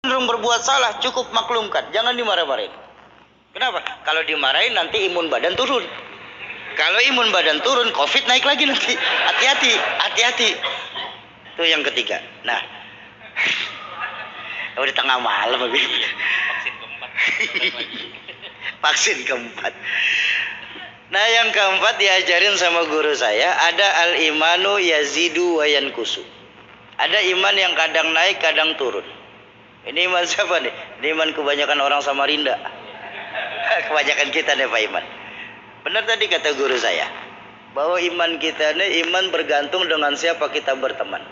cenderung berbuat salah, cukup maklumkan, jangan dimarah-marahin. Kenapa? Kalau dimarahin nanti imun badan turun. Kalau imun badan turun, COVID naik lagi nanti. Hati-hati, hati-hati. Itu yang ketiga. Nah, udah tengah malam habis. Vaksin keempat. Vaksin keempat. Nah, yang keempat diajarin sama guru saya, ada al-imanu yazidu wa yankusu. Ada iman yang kadang naik, kadang turun. Ini iman siapa nih? Ini iman kebanyakan orang Samarinda. Kebanyakan kita nih Pak Iman. Benar tadi kata guru saya, bahwa iman kita ini iman bergantung dengan siapa kita berteman.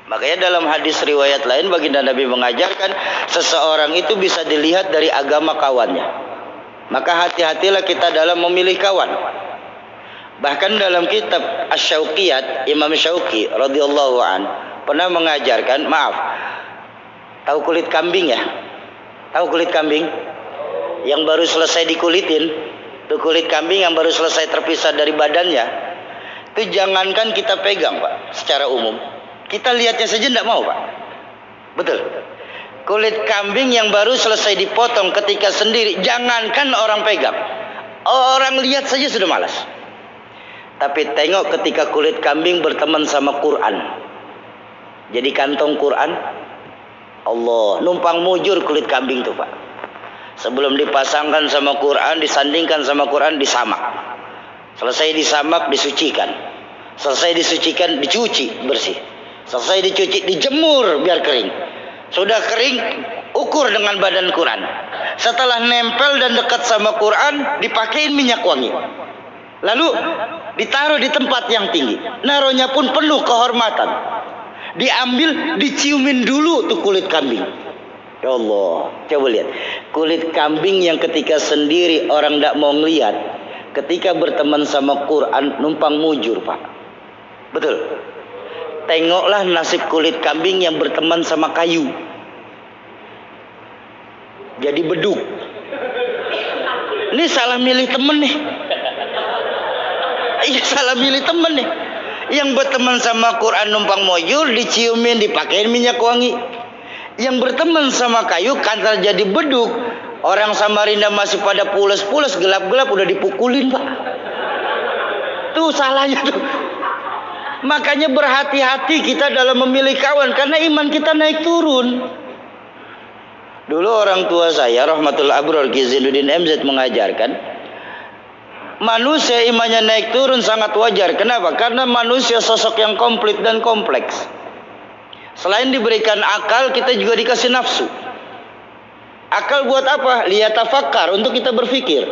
Makanya dalam hadis riwayat lain baginda Nabi mengajarkan seseorang itu bisa dilihat dari agama kawannya. Maka hati-hatilah kita dalam memilih kawan. Bahkan dalam kitab Asy-Syauqiyat, Imam Syauqi radhiyallahu an pernah mengajarkan, maaf, tahu kulit kambing ya? Tahu kulit kambing? Yang baru selesai dikulitin, itu kulit kambing yang baru selesai terpisah dari badannya. Itu jangankan kita pegang Pak, secara umum. Kita lihatnya saja tidak mau Pak. Betul. Kulit kambing yang baru selesai dipotong ketika sendiri, jangankan orang pegang, orang lihat saja sudah malas. Tapi tengok ketika kulit kambing berteman sama Quran, jadi kantong Quran, Allah, numpang mujur kulit kambing tuh Pak. Sebelum dipasangkan sama Quran, disandingkan sama Quran, disamak. Selesai disamak, disucikan. Selesai disucikan, dicuci bersih. Selesai dicuci, dijemur biar kering. Sudah kering, ukur dengan badan Quran. Setelah nempel dan dekat sama Quran, dipakein minyak wangi. Lalu ditaruh di tempat yang tinggi. Naruhnya pun penuh kehormatan. Diambil, diciumin dulu tuh kulit kambing. Ya Allah, coba lihat. Kulit kambing yang ketika sendiri orang tidak mau ngelihat, ketika berteman sama Quran numpang mujur Pak. Betul. Tengoklah nasib kulit kambing yang berteman sama kayu. Jadi beduk. Ini salah milih temen nih. Iya salah milih temen nih. Yang berteman sama Quran numpang mujur, diciumin, dipakein minyak wangi. Yang berteman sama kayu kantor jadi beduk. Orang Samarinda masih pada pules-pules, gelap-gelap udah dipukulin Pak. Tuh salahnya tuh. Makanya berhati-hati kita dalam memilih kawan, karena iman kita naik turun. Dulu orang tua saya rahmatullah abror Gizinuddin MZ mengajarkan, manusia imannya naik turun sangat wajar. Kenapa? Karena manusia sosok yang komplit dan kompleks. Selain diberikan akal, kita juga dikasih nafsu. Akal buat apa? Liyatafakkar, untuk kita berpikir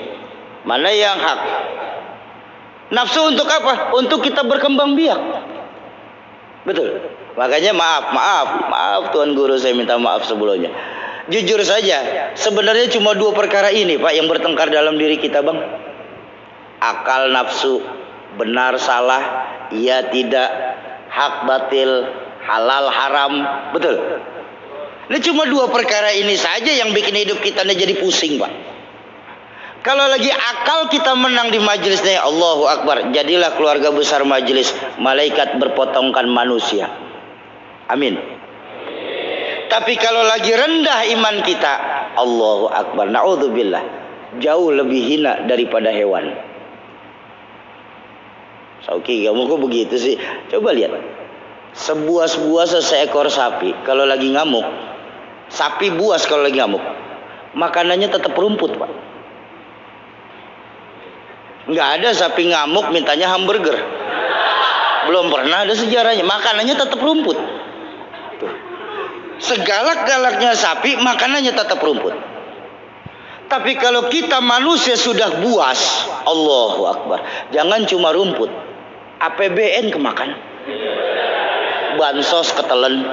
mana yang hak. Nafsu untuk apa? Untuk kita berkembang biak. Betul. Makanya maaf Tuan Guru, saya minta maaf sebelumnya. Jujur saja, sebenarnya cuma dua perkara ini Pak yang bertengkar dalam diri kita Bang. Akal nafsu, benar salah, iya tidak, hak batil, halal haram. Betul. Ini cuma dua perkara ini saja yang bikin hidup kita jadi pusing Pak. Kalau lagi akal kita menang di majelisnya, Allahu Akbar, jadilah keluarga besar majelis, malaikat berpotongkan manusia. Amin. Tapi kalau lagi rendah iman kita, Allahu Akbar, na'udzubillah, jauh lebih hina daripada hewan. Sauki, kamu kok begitu sih? Coba lihat. Sebuas-buas seekor sapi kalau lagi ngamuk. Sapi buas kalau lagi ngamuk. Makanannya tetap rumput, Pak. Nggak ada sapi ngamuk mintanya hamburger. Belum pernah ada sejarahnya. Makanannya tetap rumput. Tuh. Segalak-galaknya sapi, makanannya tetap rumput. Tapi kalau kita manusia sudah buas, Allahu Akbar, jangan cuma rumput, APBN kemakan, bansos ketelen.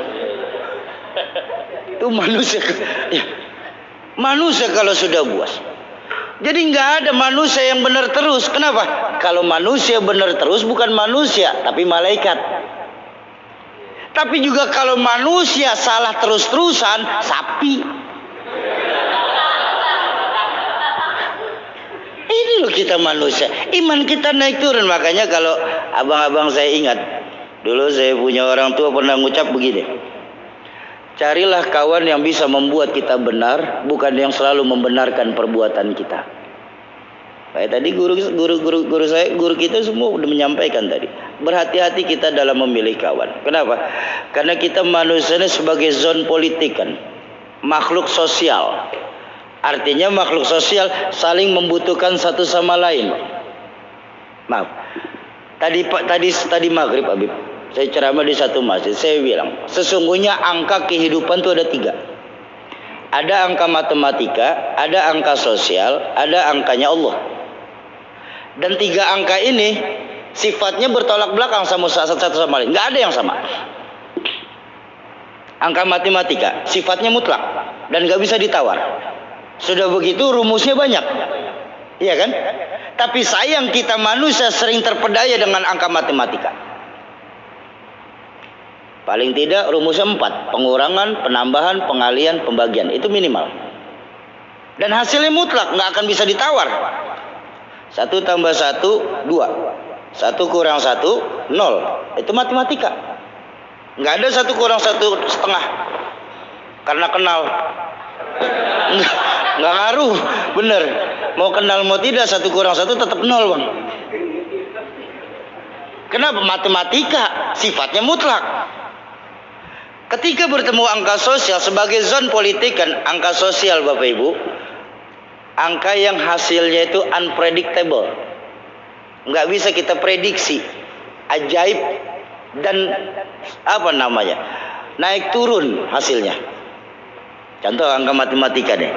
Itu manusia. Ya. Manusia kalau sudah buas. Jadi nggak ada manusia yang benar terus. Kenapa? Kalau manusia benar terus bukan manusia, tapi malaikat. Tapi juga kalau manusia salah terus-terusan, sapi. Ini loh kita manusia. Iman kita naik turun. Makanya kalau abang-abang saya ingat, dulu saya punya orang tua pernah ngucap begini. Carilah kawan yang bisa membuat kita benar, bukan yang selalu membenarkan perbuatan kita. Kayak tadi guru kita semua udah menyampaikan tadi. Berhati-hati kita dalam memilih kawan. Kenapa? Karena kita manusia sebagai zon politik kan, makhluk sosial. Artinya makhluk sosial saling membutuhkan satu sama lain. Maaf. Tadi maghrib Habib, saya ceramah di satu masjid. Saya bilang, sesungguhnya angka kehidupan itu ada 3. Ada angka matematika, ada angka sosial, ada angkanya Allah. Dan 3 angka ini sifatnya bertolak belakang sama satu sama lain. Nggak ada yang sama. Angka matematika sifatnya mutlak dan nggak bisa ditawar. Sudah begitu rumusnya banyak, iya kan? Tapi sayang kita manusia sering terpedaya dengan angka matematika. Paling tidak rumusnya 4: pengurangan, penambahan, pengalihan, pembagian. Itu minimal. Dan hasilnya mutlak, nggak akan bisa ditawar. 1 tambah 1, 2. 1 kurang 1, 0. Itu matematika. Nggak ada 1 kurang 1 setengah. Karena kenal. Nggak ngaruh. Bener. Mau kenal mau tidak, 1 kurang 1 tetap 0 bang. Kenapa? Matematika sifatnya mutlak. Ketika bertemu angka sosial sebagai zon politik kan, angka sosial Bapak Ibu, angka yang hasilnya itu unpredictable, nggak bisa kita prediksi, ajaib dan naik turun hasilnya. Contoh angka matematika deh,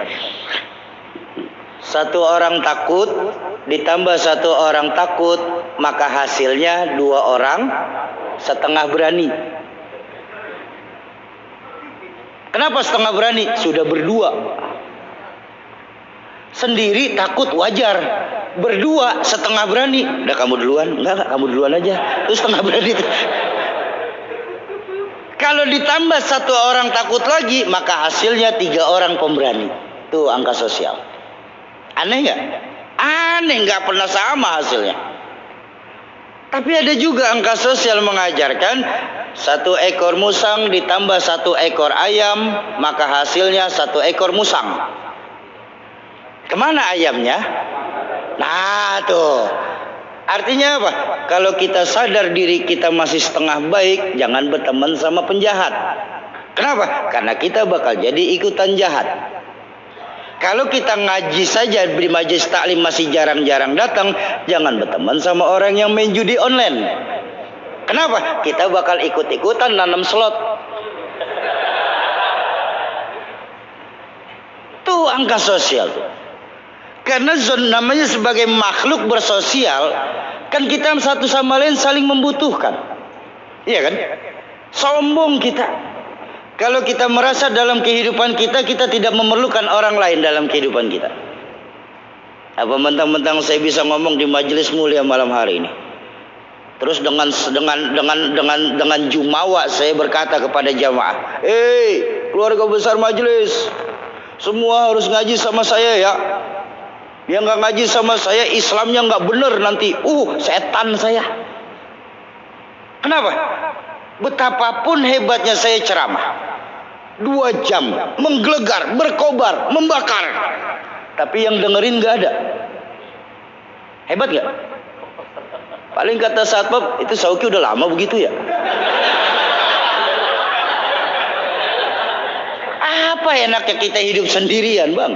1 orang takut ditambah 1 orang takut, maka hasilnya 2 orang setengah berani. Kenapa setengah berani? Sudah berdua. Sendiri takut wajar, berdua setengah berani. Udah kamu duluan, enggak kamu duluan aja. Terus setengah berani. Kalau ditambah 1 orang takut lagi, maka hasilnya 3 orang pemberani. Tuh angka sosial. Aneh nggak? Aneh, nggak pernah sama hasilnya. Tapi ada juga angka sosial mengajarkan 1 ekor musang ditambah 1 ekor ayam, maka hasilnya 1 ekor musang. Kemana ayamnya? Nah tuh. Artinya apa? Kalau kita sadar diri kita masih setengah baik, jangan berteman sama penjahat. Kenapa? Karena kita bakal jadi ikutan jahat. Kalau kita ngaji saja di majelis taklim masih jarang-jarang datang, jangan berteman sama orang yang main judi online. Kenapa? Kita bakal ikut-ikutan nanam slot. Tuh angka sosial tuh. Karena namanya sebagai makhluk bersosial, kan kita satu sama lain saling membutuhkan. Iya kan? Sombong kita. Kalau kita merasa dalam kehidupan kita tidak memerlukan orang lain dalam kehidupan kita. Apa mentang-mentang saya bisa ngomong di majelis mulia malam hari ini. Terus dengan jumawa saya berkata kepada jamaah, keluarga besar majelis, semua harus ngaji sama saya ya. Yang nggak ngaji sama saya Islamnya nggak bener nanti. Setan saya. Kenapa? Betapapun hebatnya saya ceramah, 2 jam menggelegar, berkobar, membakar, tapi yang dengerin nggak ada. Hebat nggak? Paling kata satpam, itu Sauki udah lama begitu ya. Apa enaknya kita hidup sendirian bang?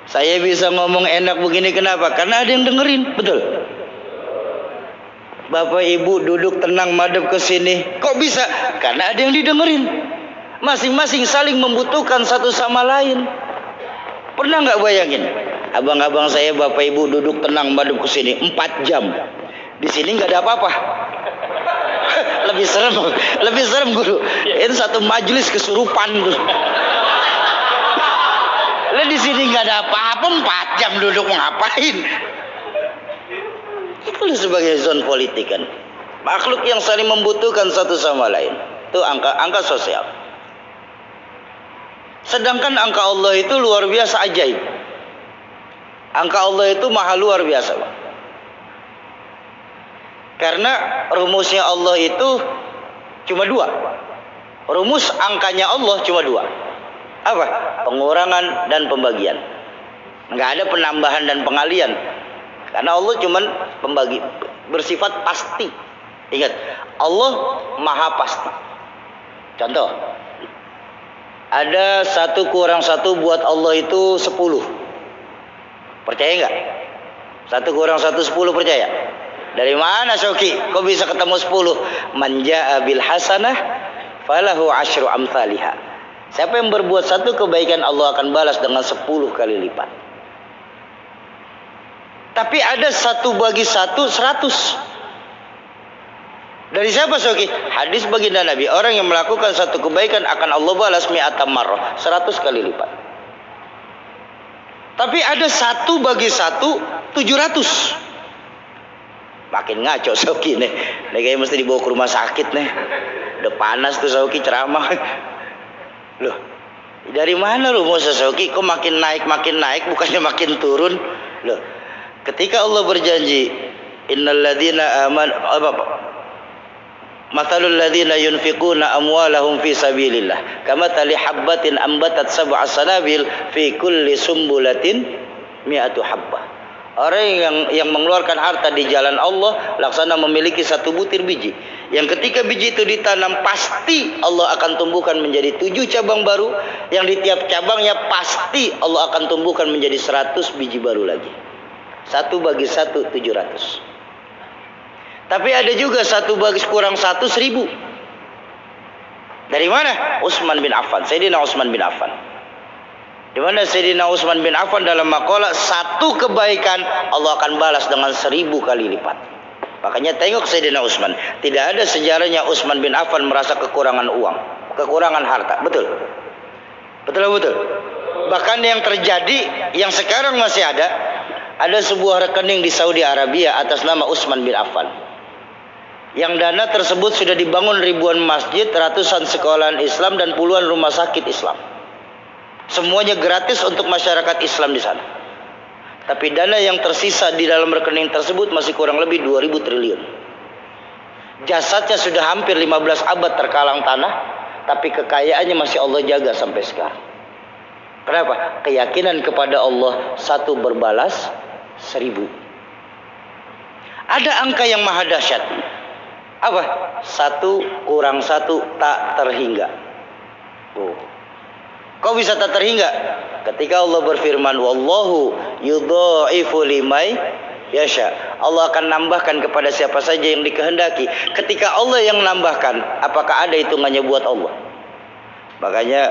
Saya bisa ngomong enak begini kenapa? Karena ada yang dengerin, betul. Bapak Ibu duduk tenang madep ke sini. Kok bisa? Karena ada yang didengerin. Masing-masing saling membutuhkan satu sama lain. Pernah nggak bayangin? Abang-abang saya Bapak Ibu duduk tenang madep ke sini 4 jam. Di sini nggak ada apa-apa. Lebih serem guru. Itu satu majelis kesurupan tuh. Lah di sini nggak ada apa-apa, 4 jam duduk ngapain? Itu sebagai zon politik kan. Makhluk yang saling membutuhkan satu sama lain. Itu angka sosial. Sedangkan angka Allah itu luar biasa ajaib. Angka Allah itu maha luar biasa, Pak. Karena rumusnya Allah itu Cuma dua. Rumus angkanya Allah cuma dua. Apa? Pengurangan dan pembagian. Nggak ada penambahan dan pengalian. Karena Allah cuma pembagi, bersifat pasti. Ingat, Allah maha pasti. Contoh, ada 1 kurang 1 buat Allah itu 10. Percaya nggak? 1 kurang 1 10, percaya? Dari mana Syauki? Kok bisa ketemu 10? Man jaa bil hasanah falahu asyru amsalihha. Siapa yang berbuat 1 kebaikan, Allah akan balas dengan 10 kali lipat. Tapi ada 1 bagi 1 100. Dari siapa Syauki? Hadis baginda Nabi, orang yang melakukan 1 kebaikan akan Allah balas mi'atam marrah, 100 kali lipat. Tapi ada 1 bagi 1 700. Makin ngaco Syauki nih. Nih kayaknya mesti dibawa ke rumah sakit nih. Udah panas tuh Syauki ceramah. Loh, dari mana lu mau Syauki? Kok makin naik bukannya makin turun? Loh, ketika Allah berjanji, innal ladzina amanu mathalul ladzina yunfiquna amwalahum fi sabilillah kamathali habbatin ambatat sab'a sanabil fi kulli sumbulatin mi'atu habbah. Orang yang mengeluarkan harta di jalan Allah laksana memiliki 1 butir biji. Yang ketika biji itu ditanam, pasti Allah akan tumbuhkan menjadi 7 cabang baru. Yang di tiap cabangnya pasti Allah akan tumbuhkan menjadi 100 biji baru lagi. 1 bagi 1 700. Tapi ada juga 1 bagi kurang 1 1000. Dari mana? Utsman bin Affan, Sayyidina Utsman bin Affan. Di mana Sayyidina Utsman bin Affan dalam maqalah, 1 kebaikan Allah akan balas dengan 1000 kali lipat. Makanya tengok Sayyidina Utsman, tidak ada sejarahnya Utsman bin Affan merasa kekurangan uang, kekurangan harta. Betul? Betul. Bahkan yang terjadi, yang sekarang masih ada sebuah rekening di Saudi Arabia atas nama Utsman bin Affan. Yang dana tersebut sudah dibangun ribuan masjid, ratusan sekolahan Islam, dan puluhan rumah sakit Islam. Semuanya gratis untuk masyarakat Islam di sana. Tapi dana yang tersisa di dalam rekening tersebut masih kurang lebih 2000 triliun. Jasadnya sudah hampir 15 abad terkalang tanah, tapi kekayaannya masih Allah jaga sampai sekarang. Kenapa? Keyakinan kepada Allah, 1 berbalas 1000. Ada angka yang maha dahsyat. Apa? 1 kurang 1 tak terhingga. Kok bisa tak terhingga? Ketika Allah berfirman, wallahu yudha'ifu limay yasha. Allah akan nambahkan kepada siapa saja yang dikehendaki. Ketika Allah yang nambahkan, apakah ada hitungannya buat Allah? Makanya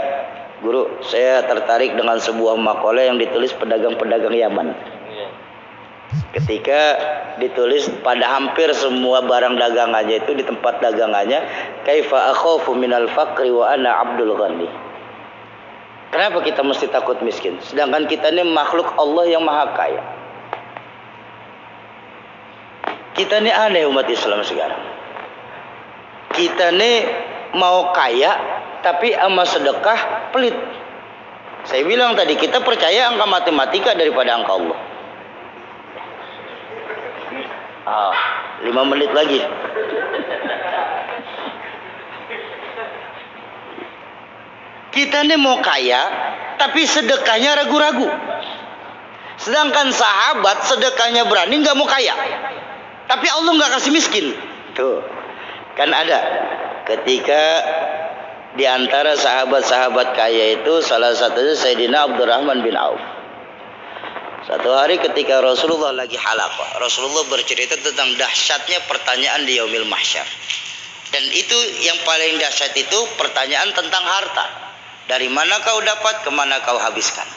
guru, saya tertarik dengan sebuah makalah yang ditulis pedagang-pedagang Yaman. Ketika ditulis pada hampir semua barang dagangannya itu, di tempat dagangannya, kaifa akhafu minal faqri wa ana abdul ghani. Kenapa kita mesti takut miskin? Sedangkan kita ini makhluk Allah yang maha kaya. Kita ini aneh umat Islam sekarang. Kita ini mau kaya tapi sama sedekah pelit. Saya bilang tadi, kita percaya angka matematika daripada angka Allah. 5 menit lagi. Kita ini mau kaya tapi sedekahnya ragu-ragu. Sedangkan sahabat sedekahnya berani, nggak mau kaya, tapi Allah nggak kasih miskin. Tuh kan ada ketika di antara sahabat-sahabat kaya itu, salah satunya Sayyidina Abdurrahman bin Auf. Satu hari ketika Rasulullah lagi halaqah, Rasulullah bercerita tentang dahsyatnya pertanyaan di yaumil mahsyar. Dan itu yang paling dahsyat itu pertanyaan tentang harta. Dari mana kau dapat, kemana kau habiskan.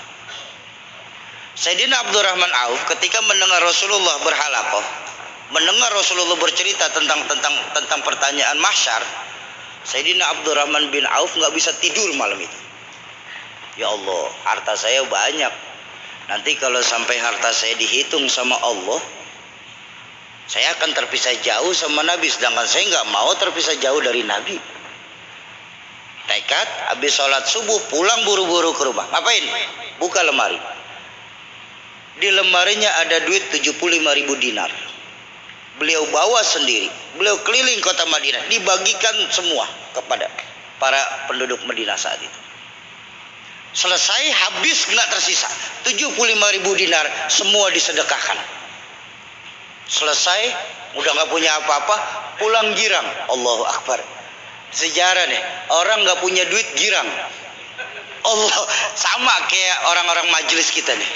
Sayyidina Abdurrahman Auf ketika mendengar Rasulullah berhalaqah, mendengar Rasulullah bercerita tentang pertanyaan mahsyar, Sayyidina Abdurrahman bin Auf nggak bisa tidur malam itu. Ya Allah, harta saya banyak. Nanti kalau sampai harta saya dihitung sama Allah, saya akan terpisah jauh sama Nabi. Sedangkan saya nggak mau terpisah jauh dari Nabi. Tekad, habis sholat subuh pulang buru-buru ke rumah. Ngapain? Buka lemari. Di lemarinya ada duit 75.000 dinar. Beliau bawa sendiri, beliau keliling kota Madinah, dibagikan semua kepada para penduduk Madinah saat itu. Selesai, habis, nggak tersisa. 75.000 dinar semua disedekahkan. Selesai, udah nggak punya apa-apa, pulang girang. Allahu Akbar. Sejarah nih, orang nggak punya duit girang. Allah, sama kayak orang-orang majelis kita nih,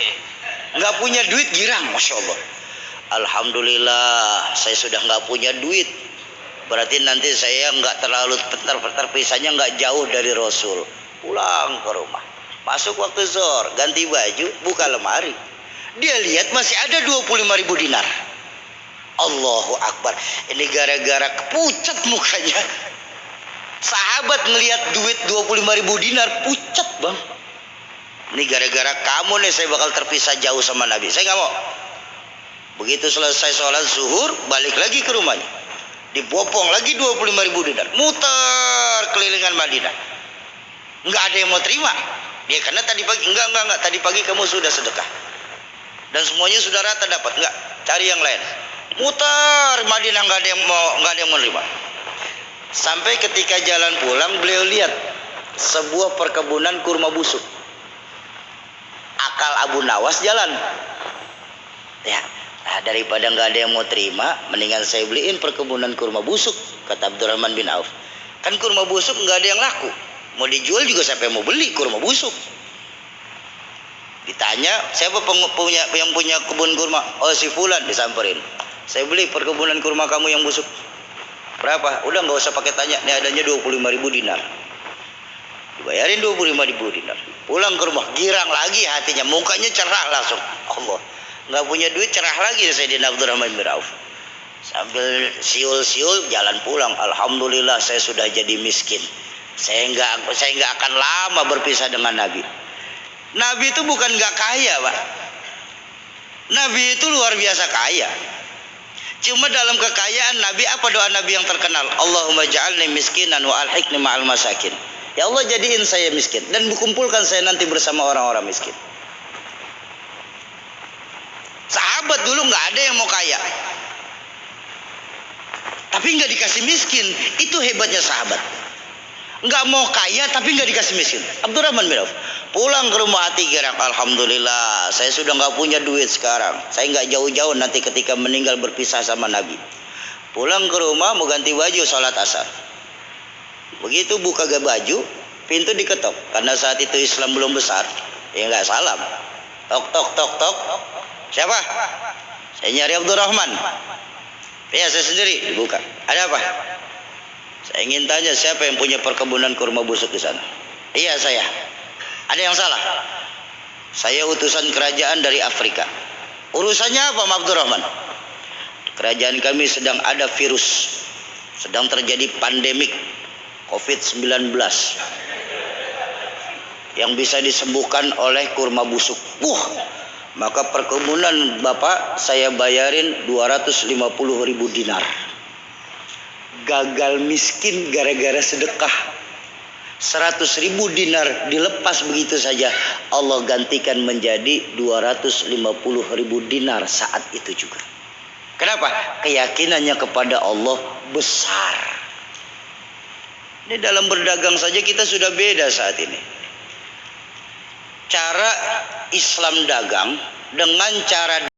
nggak punya duit girang, masya Allah. Alhamdulillah, saya sudah nggak punya duit. Berarti nanti saya nggak terlalu terpisahnya, nggak jauh dari Rasul. Pulang ke rumah, masuk waktu zuhur, ganti baju, buka lemari, dia lihat masih ada 25.000 dinar. Allahu Akbar. Ini gara-gara kepucat mukanya. Sahabat ngelihat duit 25.000 dinar, pucat bang. Ini gara-gara kamu nih saya bakal terpisah jauh sama Nabi. Saya nggak mau. Begitu selesai sholat zuhur, balik lagi ke rumahnya, dibopong lagi 25.000 dinar, muter kelilingan Madinah. Nggak ada yang mau terima. Ya karena tadi pagi enggak, tadi pagi kamu sudah sedekah dan semuanya sudah rata dapat. Enggak, cari yang lain. Muter Madinah, nggak ada yang mau menerima. Sampai ketika jalan pulang, beliau lihat sebuah perkebunan kurma busuk. Akal Abu Nawas jalan. Ya, daripada nggak ada yang mau terima, mendingan saya beliin perkebunan kurma busuk, kata Abdurrahman bin Auf. Kan kurma busuk nggak ada yang laku, mau dijual juga siapa yang mau beli kurma busuk. Ditanya siapa yang punya kebun kurma? Oh si Fulan, disamperin. Saya beli perkebunan kurma kamu yang busuk. Berapa? Udah nggak usah pakai tanya, ini adanya 25.000 dinar. Dibayarin 25.000 dinar. Pulang ke rumah, girang lagi hatinya, mukanya cerah langsung. Allah, nggak punya duit cerah lagi Sayyidina Abdurrahman bin Auf. Sambil siul-siul jalan pulang. Alhamdulillah saya sudah jadi miskin. Saya nggak akan lama berpisah dengan Nabi. Nabi itu bukan nggak kaya, Pak. Nabi itu luar biasa kaya. Cuma dalam kekayaan Nabi, apa doa Nabi yang terkenal? Allahumma ja'alni miskinan wa alhiqni ma'al masakin. Ya Allah, jadiin saya miskin dan kumpulkan saya nanti bersama orang-orang miskin. Sahabat dulu nggak ada yang mau kaya, tapi nggak dikasih miskin. Itu hebatnya sahabat. Nggak mau kaya tapi nggak dikasih miskin. Abdurrahman bin Auf pulang ke rumah hati girang. Alhamdulillah, saya sudah nggak punya duit sekarang. Saya nggak jauh-jauh nanti ketika meninggal berpisah sama Nabi. Pulang ke rumah mau ganti baju sholat asar. Begitu buka baju, pintu diketok. Karena saat itu Islam belum besar, ya nggak salam. Tok tok tok tok. Siapa? Saya nyari Abdurrahman. Ya saya sendiri. Dibuka. Ada apa? Saya ingin tanya siapa yang punya perkebunan kurma busuk di sana? Iya saya. Ada yang salah? Saya utusan kerajaan dari Afrika. Urusannya apa, Abdurrahman? Kerajaan kami sedang ada virus, sedang terjadi pandemik COVID-19 yang bisa disembuhkan oleh kurma busuk. Maka perkebunan Bapak saya bayarin 250.000 dinar. Gagal miskin gara-gara sedekah. 100.000 dinar dilepas begitu saja, Allah gantikan menjadi 250.000 dinar saat itu juga. Kenapa? Keyakinannya kepada Allah besar. Ini dalam berdagang saja kita sudah beda saat ini. Cara Islam dagang dengan cara